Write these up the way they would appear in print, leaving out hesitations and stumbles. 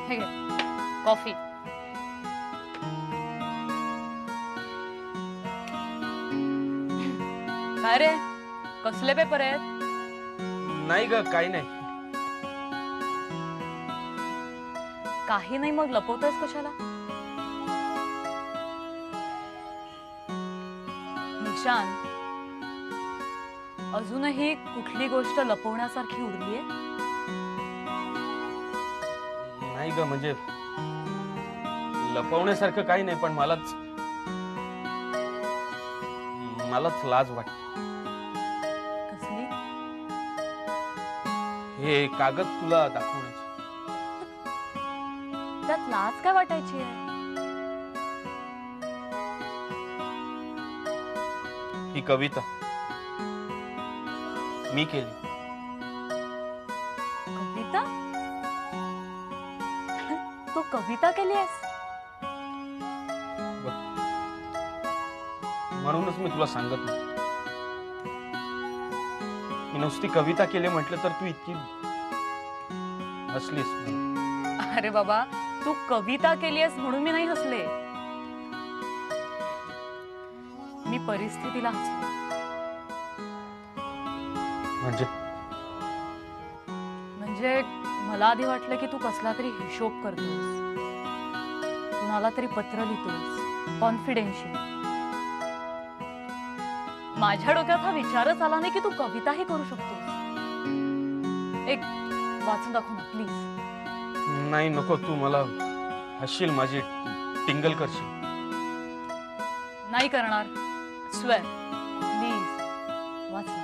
हे घे कॉफी. काय रे, कसले पेपर आहेत? नाही ग, काही नाही. काही नाही मग लपवतोयस कशाला? निशांत, अजूनही कुठली गोष्ट लपवण्यासारखी उरलीये? नाही ग, म्हणजे लपवण्यासारखं काही नाही, पण मलाच लाज वाटते. कसली? हे कागद तुला दाखवण्याची. त्यात लाज काय वाटायची आहे? ही कविता मी केली. कविता? तू कविता केलीयस? म्हणूनच मी तुला सांगत नाही. मी नुसती कविता केली म्हटलं तर तू इतकी हसलीस. अरे बाबा, तू कविता केलीयस म्हणून मी नाही हसले. मी परिस्थितीला हसले. म्हणजे मला आधी वाटलं की तू कसला तरी हिशोब करतोस, कुणाला तरी पत्र लिहितोस कॉन्फिडेन्शियल. माझ्या डोक्यात हा विचारच आला नाही की तू कविताही करू शकतोस. एक वाचून दाखव ना प्लीज. नाही नको, तू मला हसशील, माझी टिंगल करशील. नाही करणार, स्वेअर. प्लीज वाच ना.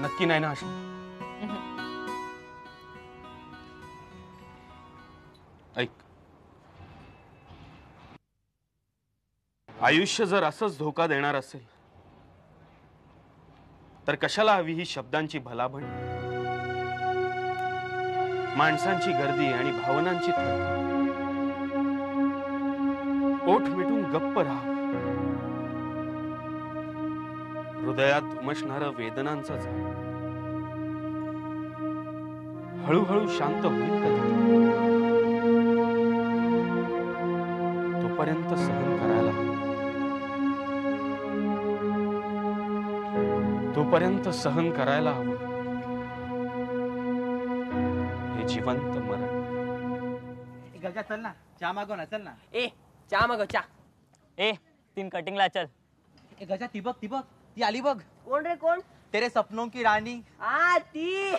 नक्की नाही ना हसशील? ऐक, आयुष्य जर असंच धोका देणार असेल तर कशाला हवी ही शब्दांची भलाभण, माणसांची गर्दी आणि भावनांची थरथर. ओठ मिटून गप्प राहा, हृदयात उमसणारं वेदनांचं झाड हळूहळू शांत होईल कधी. तोपर्यंत सहन करायला हवं. तोपर्यंत सहन करायला हवं हे जिवंत मरण. गजा चल ना, चहा मागव ना, चल ना. ए चहा मागव चहा. ए 3 कटिंगला चल. ए गजा ती बघ, ती आली बघ. कोण रे कोण? तेरे सपनों की रानी. ती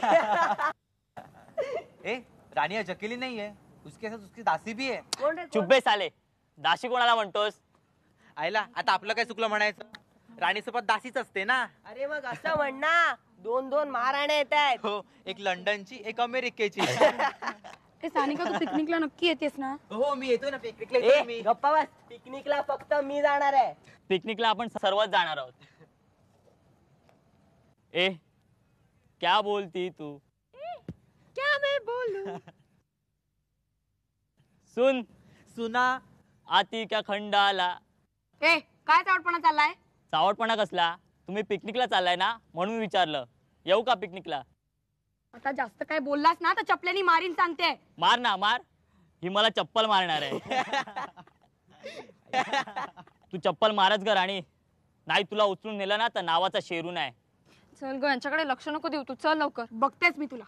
ए रानी अकेली नहीं है, उसके साथ उसकी दासी भी है. कोण रे? चुप बे साले, दाशी कोणाला म्हणतोस? आईला आता आपलं काय चुकलं म्हणायचं? राणी सोबत दासीच असते ना. अरे मग असं म्हण ना, 2 महाराण्या येत आहेत. हो, एक लंडनची, एक अमेरिकेची. ए सानिका, तू पिकनिकला नक्की येतेस ना? हो मी येतोय ना, पिकनिकला येतोय मी. गप्पा बस. पिकनिकला फक्त मी जाणार आहे. पिकनिकला आपण सर्वच जाणार आहोत. ए क्या बोलती तू? क्या मैं बोलूं? सुन सुना आती क्या खंडाला. ए काय चावटपणा चाललाय? चावटपणा कसला? तुम्ही पिकनिकला चाललाय ना म्हणून विचारलं. येऊ का पिकनिकला? आता जास्त काय बोललास ना तर चपल्यानी मारीन सांगते. मार ना मार. ही मला चप्पल मारणार आहे. तू चप्पल मारच ग राणी, नाही तुला उचलून नेलं ना तर नावाचा शेरू नाही. चल ग, यांच्याकडे लक्ष नको देऊ तू. चल लवकर, बघतेच मी तुला.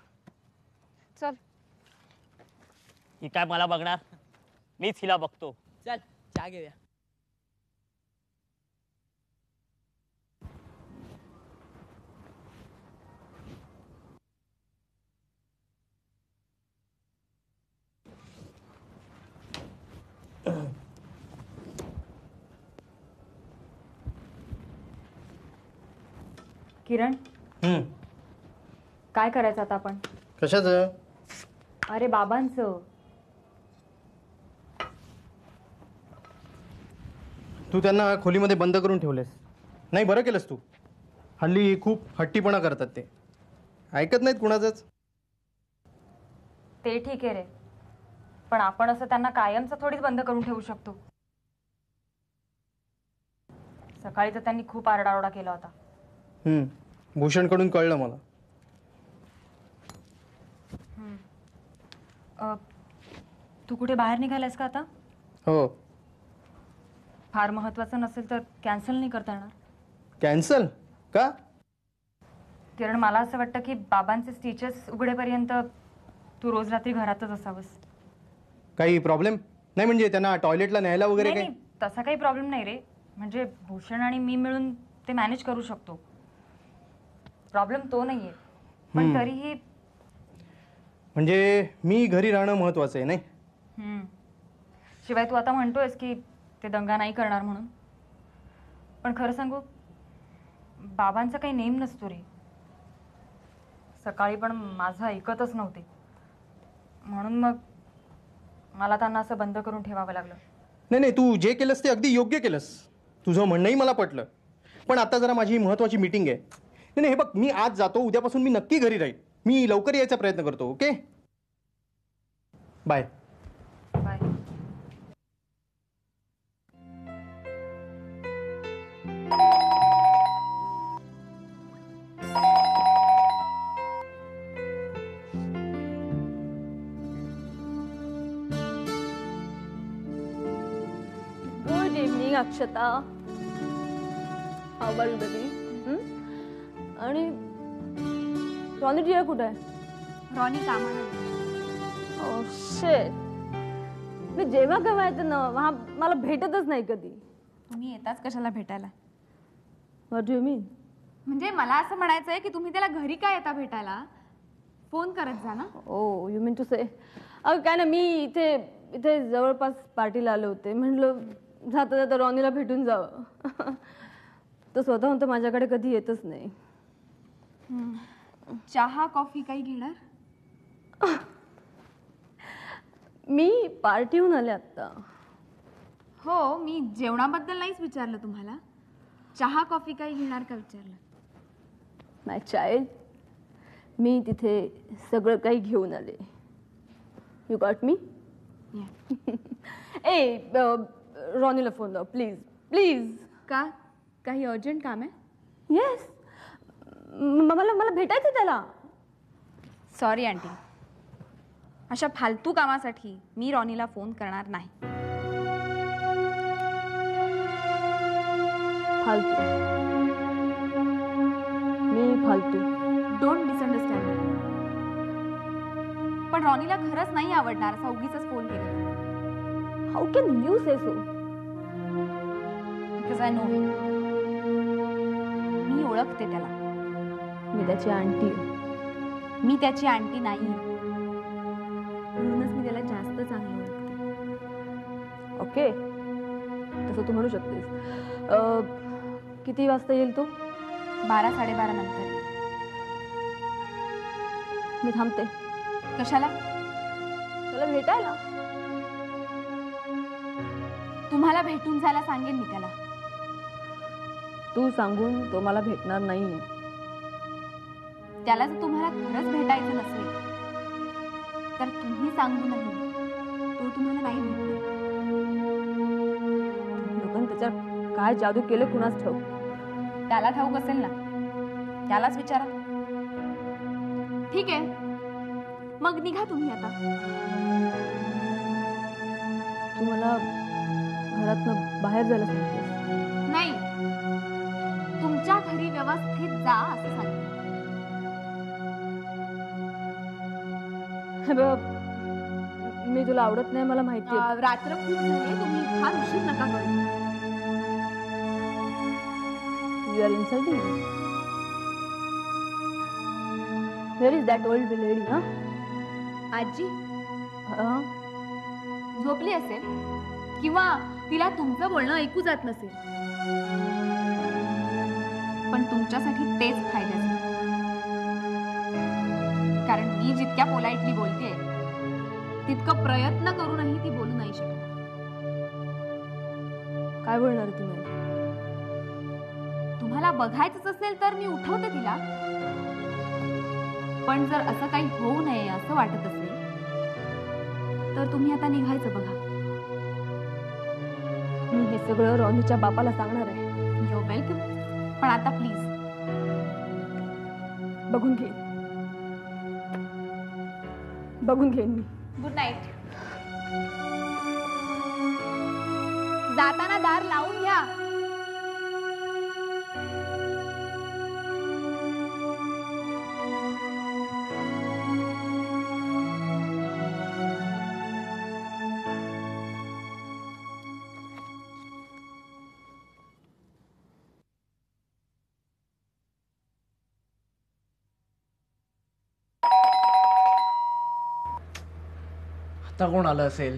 चल. ही काय मला बघणार? मीच हिला बघतो. चल चहा घेऊया. किरण, काय करायचं आता आपण? कशाचं? अरे बाबांचं. तू त्यांना खोलीमध्ये बंद करून ठेवलेस. नाही, बरं केलंस तू. हल्ली खूप हट्टीपणा करतात ते, ऐकत नाहीत कुणाचंच. ते ठीक आहे रे, पण आपण असं त्यांना कायमचं थोडीच बंद करून ठेवू शकतो. सकाळी तर त्यांनी खूप आरडाओरडा केला होता. भूषणकडून कळलं मला. तू कुठे बाहेर निघालायस का आता? हो. फार महत्वाचं नसेल तर कॅन्सल नाही करता येणार? कॅन्सल का? किरण, मला असं वाटतं की बाबांचे स्टिचेस उघडेपर्यंत तू रोज रात्री घरातच असावंस. काही प्रॉब्लेम नाही? म्हणजे त्यांना टॉयलेटला न्यायला वगैरे नाही, काही? नाही, तसा काही प्रॉब्लेम नाही रे. म्हणजे भूषण आणि मी मिळून ते मॅनेज करू शकतो. प्रॉब्लेम तो नाहीये, पण तरीही. म्हणजे मी घरी राहणं महत्वाचं आहे नाही? शिवाय तू आता म्हणतोयस की ते दंगा नाही करणार म्हणून. पण खरं सांगू, बाबांचा काही नेम नसतो रे. सकाळी पण माझं ऐकतच नव्हते, म्हणून मग मला त्यांना असं बंद करून ठेवावं लागलं. नाही नाही, तू जे केलंस ते अगदी योग्य केलंस. तुझं म्हणणंही मला पटलं. पण आता जरा माझी महत्वाची मीटिंग आहे. नाही नाही, हे बघ, मी आज जातो, उद्यापासून मी नक्की घरी राहील. मी लवकर यायचा प्रयत्न करतो. Okay, bye. Bye. Good evening Akshata. How are you baby? आणि रॉनी डिअर कुठे आहे? रॉनी कामाला गेली. ओ शिट, मी जेव्हा केव्हा येते ना मला भेटतच नाही कधी. तुम्ही येताच कशाला भेटायला? व्हॉट डू यू मीन? म्हणजे मला असं म्हणायचं आहे की तुम्ही त्याला घरी काय येता भेटायला? फोन करत जा ना. ओ यू मीन टू से, अगं काय ना, मी इथे इथे जवळपास पार्टीला आले होते. म्हटलं जाता जाता रॉनीला भेटून जावं. तो स्वतःहून तर माझ्याकडे कधी येतच नाही. चहा कॉफी काही घेणार? मी पार्टीहून आले आत्ता. हो, मी जेवणाबद्दल नाहीच विचारलं तुम्हाला. चहा कॉफी काही घेणार का विचारलं. माय चाइल्ड, मी तिथे सगळं काही घेऊन आले. You got me? ए रॉनीला फोन लाव प्लीज प्लीज. का? काही अर्जंट काम आहे? येस, मला भेटायचं त्याला. सॉरी आंटी, अशा फालतू कामासाठी मी रॉनीला फोन करणार नाही. फालतू? मी फालतू? Don't misunderstand. पण रॉनीला खरंच नाही आवडणार असा उगीच फोन केला. How can you say so? Because I know him. मी ओळखते त्याला. मी त्याची आंटी. मी त्याची आंटी नाही, म्हणूनच मी त्याला जास्त चांगलं ओळखते. ओके, तसं तू म्हणू शकतेस. किती वाजता येईल तो? 12-12:30 नंतर. मी थांबते. कशाला? त्याला भेटायला. तुम्हाला भेटून जायला सांगेन मी त्याला. तू सांगून तो मला भेटणार नाहीये. त्याला जर तुम्हाला खरंच भेटायचं नसेल तर तुम्ही सांगू नाही, तो तुम्हाला नाही भेटणार. लोकांनी त्याच्यावर काय जादू केलं कुणास ठाऊक. त्याला ठाऊक असेल ना, त्यालाच विचारा. ठीक आहे, मग निघा तुम्ही आता. तू मला घरातनं बाहेर जायला सांगतेस? नाही, तुमच्या घरी व्यवस्थित जा असं सांगितलं. हे बघ, मी तुला आवडत नाही मला माहिती आहे. रात्र खूप झाली, तुम्ही फार उशीर नका करू. You are insulting me. Where is that old lady? हा, आजी हा? झोपली असेल किंवा तिला तुमचं बोलणं ऐकू जात नसेल. पण तुमच्यासाठी तेच फायद्याचं, कारण मी जितक्या पोलाइटली बोलते तितकं प्रयत्न करूनही ती बोलू नाही शकत. काय बोलणार ती माझी? तुम्हाला बघायचंच असेल तर मी उठवते तिला. पण जर असं काही होऊ नये असं वाटत असेल तर तुम्ही आता निघायचं बघा. मी हे सगळं रॉनीच्या बापाला सांगणार आहे. You welcome. पण आता प्लीज बघून घेईन मी. Good night. जाताना दार लावून घ्या. आता कोण आलं असेल?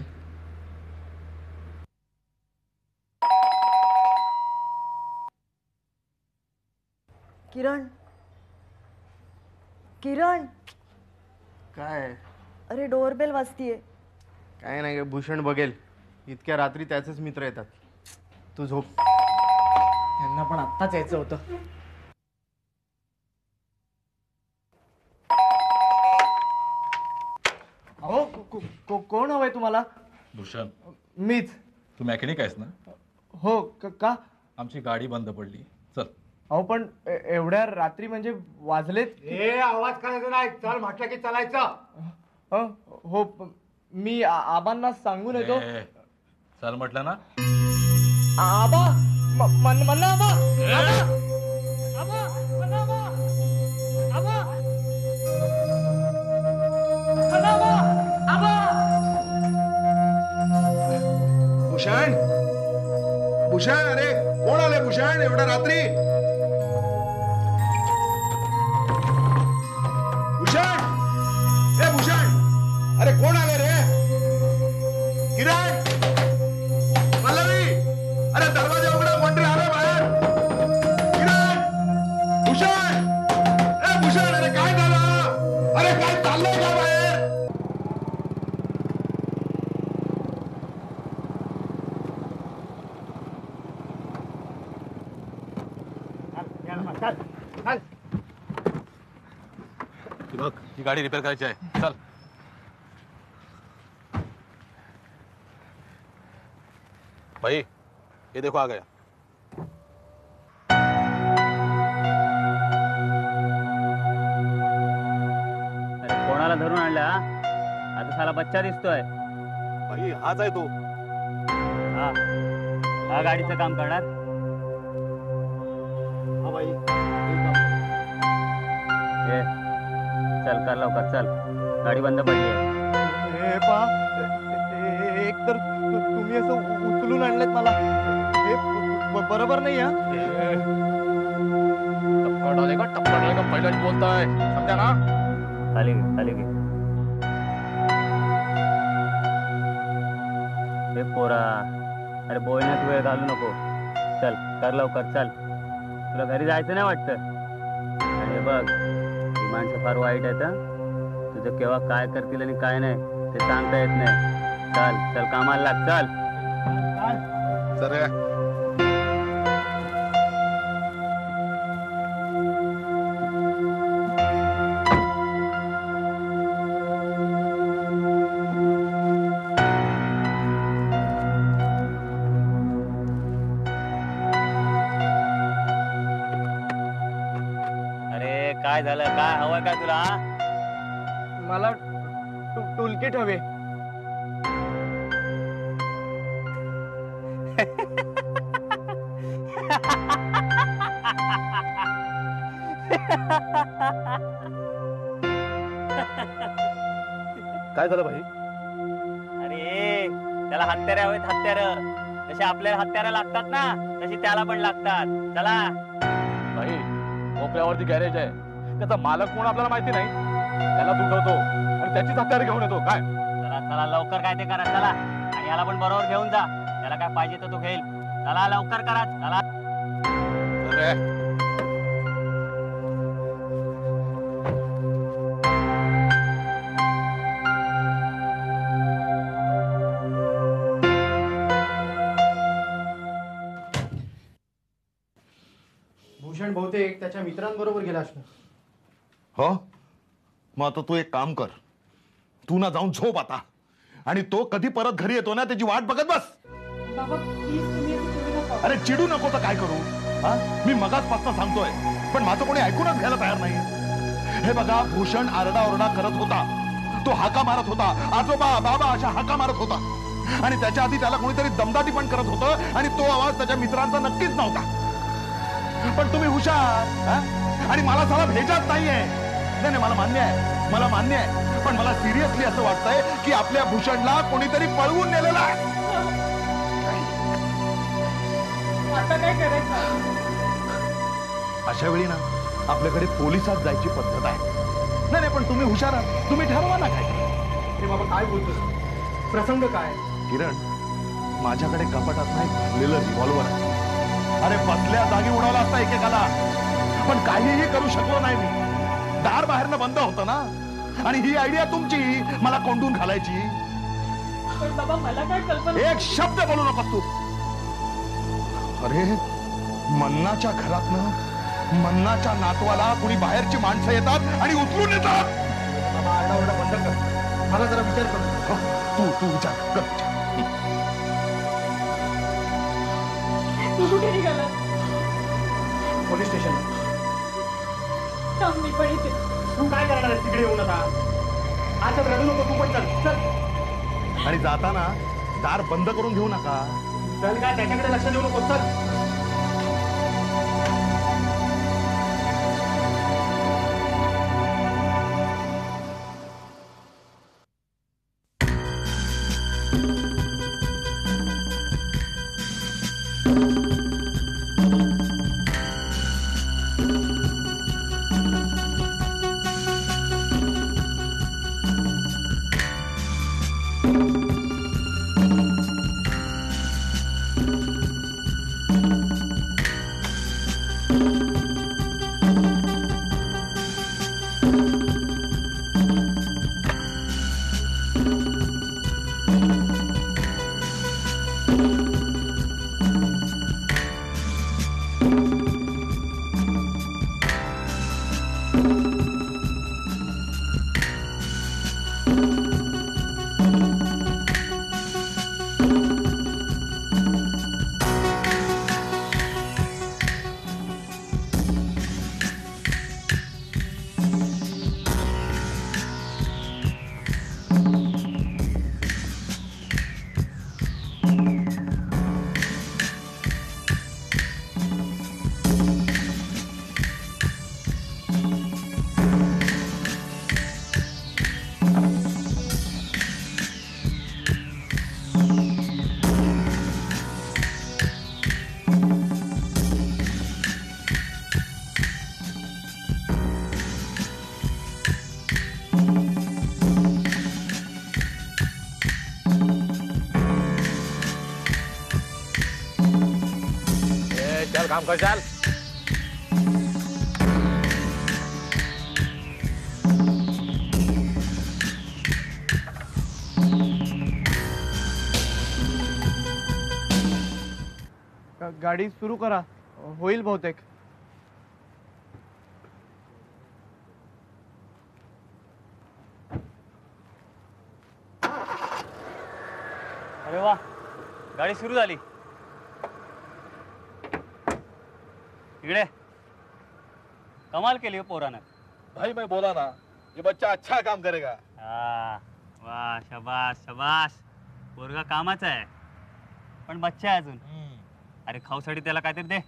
किरण, किरण, काय अरे डोअरबेल वाजतीये. काय नाही ग, भूषण बघेल. इतक्या रात्री त्याचेच मित्र येतात. तू झोप. त्यांना पण आत्ताच यायचं होतं. अहो कोण हवंय तुम्हाला? भूषण, मीच. तू मॅकॅनिक आहेस ना? हो का? आमची गाडी बंद पडली. चल. अहो पण एवढ्या रात्री म्हणजे वाजलेत. आवाज करायचा नाही. चल म्हटलं की चालायचं. हो मी आबांना सांगून येतो. चल म्हटलं ना. आबा म्हणलं आबा. भूषण, भूषण, अरे कोण आले भूषण एवढ्या रात्री? भूषण, ए भूषण, अरे कोण आले रे? किरण, पल्लवी, अरे दरवाजा उघडा, कोणतरी आलं बाहेर. किरण, भूषण, ए भूषण, अरे काय झालं? अरे काय चाललंय का बाहेर? बघ, ही गाडी रिपेअर करायची आहे. चल. भाई, ये देखो आ गया. अरे कोणाला धरून आणला? आता साला बच्चा दिसतोय. भाई, हाच आहे तो. हा गाडीचं काम करणार. हा भाई. चल कर लवकर, चल. गाडी बंद पडली आहे. एक तर तुम्ही असं उचलून आणलेत मला. हे बरोबर नाही. टप्पा डालेगा पहिलाच बोलताय, समजा ना. खाली घे. हे पोरा, अरे बोलण्यात वेळ घालू नको. चल कर लवकर, चल. तुला घरी जायचं नाही वाटतं? आणि बघ, ही माणसं फार वाईट आहेत. तुझं केव्हा काय करतील आणि काय नाही ते सांगता येत नाही. चल कामाला लाग. चल. सर, अरे काय झालं? काय हवंय काय तुला? मला टूलकिट हवे. काय झालं भाई? अरे त्याला हत्यारे हवेत. हत्यारं जसे आपल्याला हत्यारं लागतात ना, तशी त्याला पण लागतात. चला. भाई, मोकळ्यावरती गॅरेज आहे. त्याचा मालक कोण आपल्याला माहिती नाही. त्याला तुटवतो आणि त्याचीच हत्यारे घेऊन येतो. काय? चला लवकर काय ते करा. चला. आणि याला पण बरोबर घेऊन जा. त्याला काय पाहिजे तर तो घेईल. चला लवकर करा. चला. अरे भूषण बहुतेक त्याच्या मित्रांबरोबर गेला असणार. हो, मग आता तू एक काम कर. तू ना जाऊन झोप आता. आणि तो कधी परत घरी येतो ना त्याची वाट बघत बस. अरे चिडू नको तर काय करू? हा, मी मगाचपासून सांगतोय, पण माझं कोणी ऐकूनच घ्यायला तयार नाही. हे बघा, भूषण आरडाओरडा करत होता तो हाका मारत होता, आजोबा बाबा अशा हाका मारत होता. आणि त्याच्या आधी त्याला कोणीतरी दमदाटी पण करत होतं आणि तो आवाज त्याच्या मित्रांचा नक्कीच नव्हता. पण तुम्ही हुशार हा? आणि मला साला भेजात नाहीये. नाही मला मान्य आहे, मला मान्य आहे, पण मला सिरियसली असं वाटतंय की आपल्या भूषणला कोणीतरी पळवून नेलेलं आहे. आता काय करायचं? अशा वेळी ना आपल्याकडे पोलिसात जायची पद्धत आहे. नाही पण तुम्ही हुशार आहात, तुम्ही ठरवा ना काय. अरे बाबा काय बोलतोस, प्रसंग काय? किरण, माझ्याकडे कपाटात नाही भरलेलं रिव्हॉल्वर आहे. अरे बसल्या जागी उडवला असता एकेकाला, पण काहीही करू शकलो नाही मी. दार बाहेरनं बंद होतं ना, आणि ही आयडिया तुमची मला कोंडून घालायची. पण बाबा मला काय कल्पना. एक शब्द बोलू नकोस तू. अरे मन्नाच्या घरातनं मन्नाच्या नातवाला कुणी बाहेरची माणसं येतात आणि उचलून येतात. बाबा आरडाओरडा बंद कर, मला जरा विचार कर. तू विचार कर. तू कुठे निघाला? Police station. मी पण इथे. तू काय करणार आहेस तिकडे येऊन आता? आता रडू नको, तू पण चल. आणि जाताना दार बंद करून घेऊ नका. चल काय त्याच्याकडे लक्ष देऊ नको. चल. काम कर चल. गाडी सुरू करा, होईल बहुतेक. अरे वा, गाडी सुरू झाली. इकडे कमाल केली हो पोरानं. भाई मैं बोला ना ये बच्चा अच्छा काम करेगा. वाह, शाबाश शाबाश. पोरगा कामाचा आहे, पण बच्चा आहे अजून. अरे खाऊसाठी त्याला काहीतरी दे.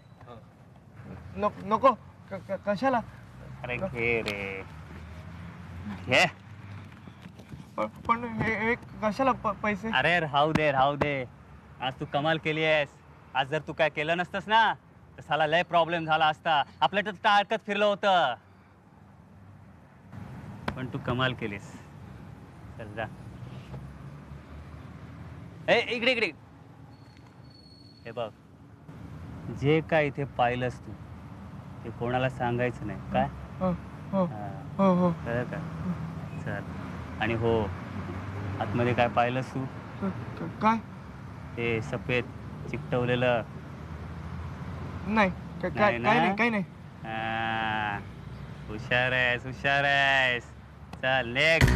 नको. कशाला? अरे घे रे, घे. पण हे कशाला पैसे? अरे राहू दे. आज तू कमाल केली आहेस. आज जर तू काय केलं नसतंस ना तर साला लय प्रॉब्लेम झाला असता. आपल्या तर टाळकत फिरलं होतं, पण तू कमाल केलीस. चल जा. इकडे हे बघ, जे काय इथे पाहिलंस तू ते कोणाला सांगायचं नाही काय. कळलं का? चल. आणि हो, आतमध्ये काय पाहिलंस तू? काय? ते सफेद चिकटवलेलं नाही. काही नाही. हुशार आहेस. चल नेक्स्ट.